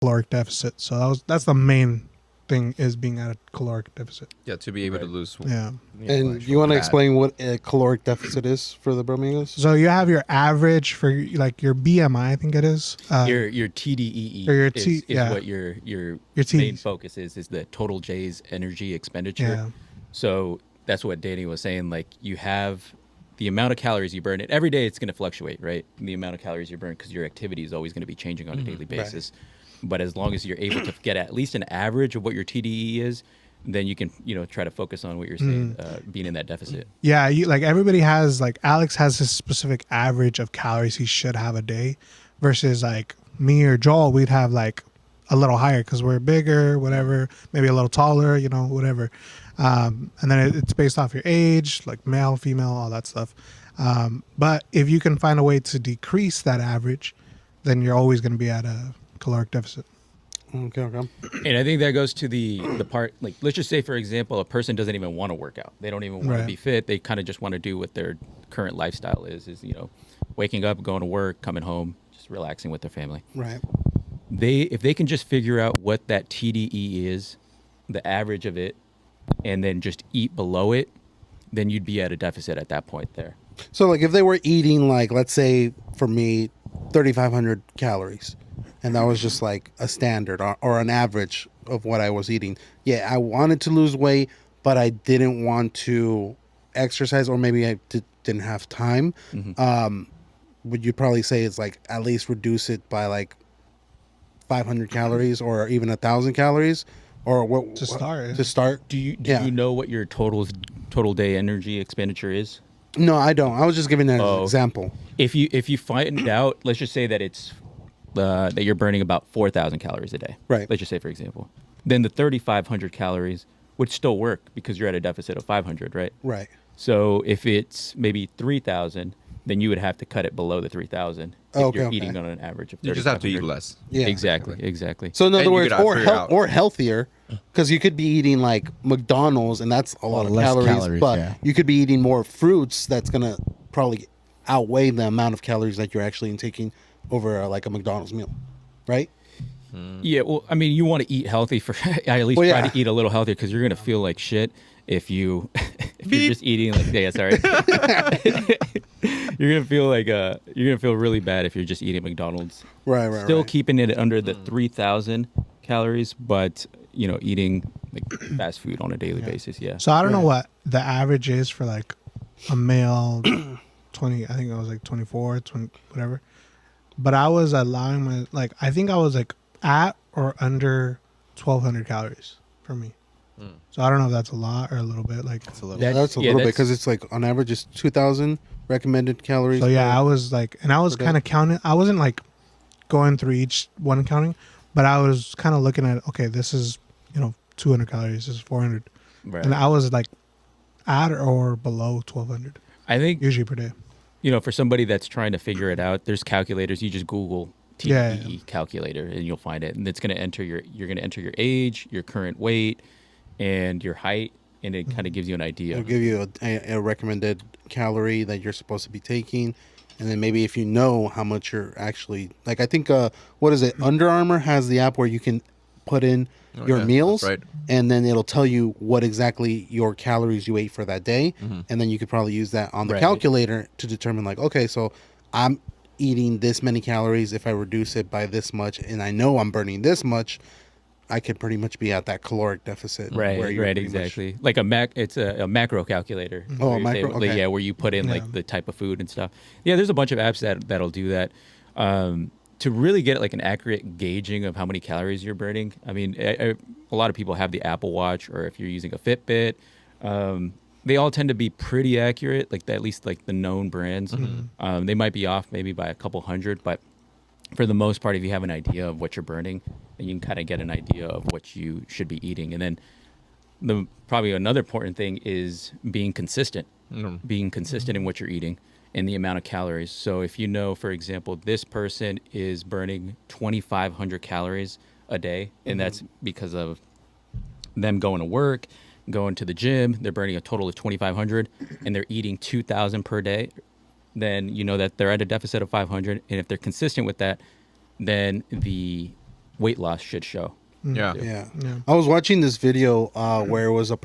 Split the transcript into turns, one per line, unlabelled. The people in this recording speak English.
caloric deficit. So that's the main thing, is being at a caloric deficit.
Yeah, to be able to lose.
Yeah.
And you want to explain what a caloric deficit is for the Bromingos?
So you have your average for like your BMI, I think it is.
Your TDEE
or your
is what your main focus is the total J's energy expenditure.
Yeah.
So that's what Danny was saying. Like, you have the amount of calories you burn. And every day it's going to fluctuate, right? The amount of calories you burn, because your activity is always going to be changing on a daily basis. Right. But as long as you're able to get at least an average of what your TDE is, then you can, try to focus on what you're saying, being in that deficit.
Yeah, like everybody has, like Alex has his specific average of calories he should have a day, versus like me or Joel, we'd have like a little higher because we're bigger, whatever, maybe a little taller, whatever. And then it's based off your age, like male, female, all that stuff. But if you can find a way to decrease that average, then you're always going to be at a caloric deficit.
Okay.
And I think that goes to the part, like, let's just say, for example, a person doesn't even want to work out. They don't even want to be fit. They kind of just want to do what their current lifestyle is, waking up, going to work, coming home, just relaxing with their family.
Right.
If they can just figure out what that TDE is, the average of it, and then just eat below it, then you'd be at a deficit at that point there.
So, like, if they were eating, like, let's say for me, 3,500 calories, and that was just like a standard or an average of what I was eating. Yeah, I wanted to lose weight, but I didn't want to exercise, or maybe I didn't have time. Would you probably say it's like at least reduce it by like 500 calories or even 1,000 calories? Or what
to start?
To start.
Do you know what your total day energy expenditure is?
No, I don't. I was just giving that as an example.
If you find out, let's just say that it's that you're burning about 4,000 calories a day.
Right.
Let's just say, for example, then the 3,500 calories would still work because you're at a deficit of 500, right?
Right.
So if it's maybe 3,000, then you would have to cut it below the 3,000 if you're eating on an average of 3,500.
You just have to eat less.
Yeah.
Exactly.
So in other words, or healthier, because you could be eating like McDonald's, and that's a lot of calories, but you could be eating more fruits. That's going to probably outweigh the amount of calories that you're actually taking over like a McDonald's meal, right?
Yeah, well, I mean, you want to eat healthy for at least try to eat a little healthier, because you're going to feel like shit if you're just eating like sorry. You're going to feel like you're going to feel really bad if you're just eating McDonald's.
Right.
Still keeping it under the 3,000 calories, but eating like fast food on a daily basis, yeah.
So I don't know what the average is for like a male 20, I think it was like 24, 20, whatever. But I was allowing I think I was like at or under 1,200 calories for me. So I don't know if that's a lot or a little bit. Like,
that's a little bit, because it's like on average it's 2,000 recommended calories.
So yeah, I was like, and I was kind of counting. I wasn't like going through each one counting, but I was kind of looking at, okay, this is 200 calories, this is 400, and I was like at or below 1,200.
I think
usually per day.
For somebody that's trying to figure it out, there's calculators. You just Google TDE calculator and you'll find it. And it's going to enter you're going to enter your age, your current weight, and your height. And it kind of gives you an idea.
It'll give you a recommended calorie that you're supposed to be taking. And then maybe if you know how much you're actually, like, I think, what is it? Under Armour has the app where you can put in your meals,
right,
and then it'll tell you what exactly your calories you ate for that day. And then you could probably use that on the calculator to determine, like, okay, so I'm eating this many calories. If I reduce it by this much and I know I'm burning this much, I could pretty much be at that caloric deficit.
Right, exactly. Like it's a macro calculator.
Oh, a macro, okay.
Yeah, where you put in like the type of food and stuff. Yeah, there's a bunch of apps that'll do that. To really get like an accurate gauging of how many calories you're burning. I mean, a lot of people have the Apple Watch, or if you're using a Fitbit, they all tend to be pretty accurate, like at least like the known brands. They might be off maybe by a couple hundred, but for the most part, if you have an idea of what you're burning, then you can kind of get an idea of what you should be eating. And then probably another important thing is being consistent, being consistent in what you're eating and the amount of calories. So if you know, for example, this person is burning 2,500 calories a day, and that's because of them going to work, going to the gym, they're burning a total of 2,500, and they're eating 2,000 per day, then you know that they're at a deficit of 500. And if they're consistent with that, then the weight loss shit show.
Yeah.
Yeah.
Yeah.
I was watching this video where it was a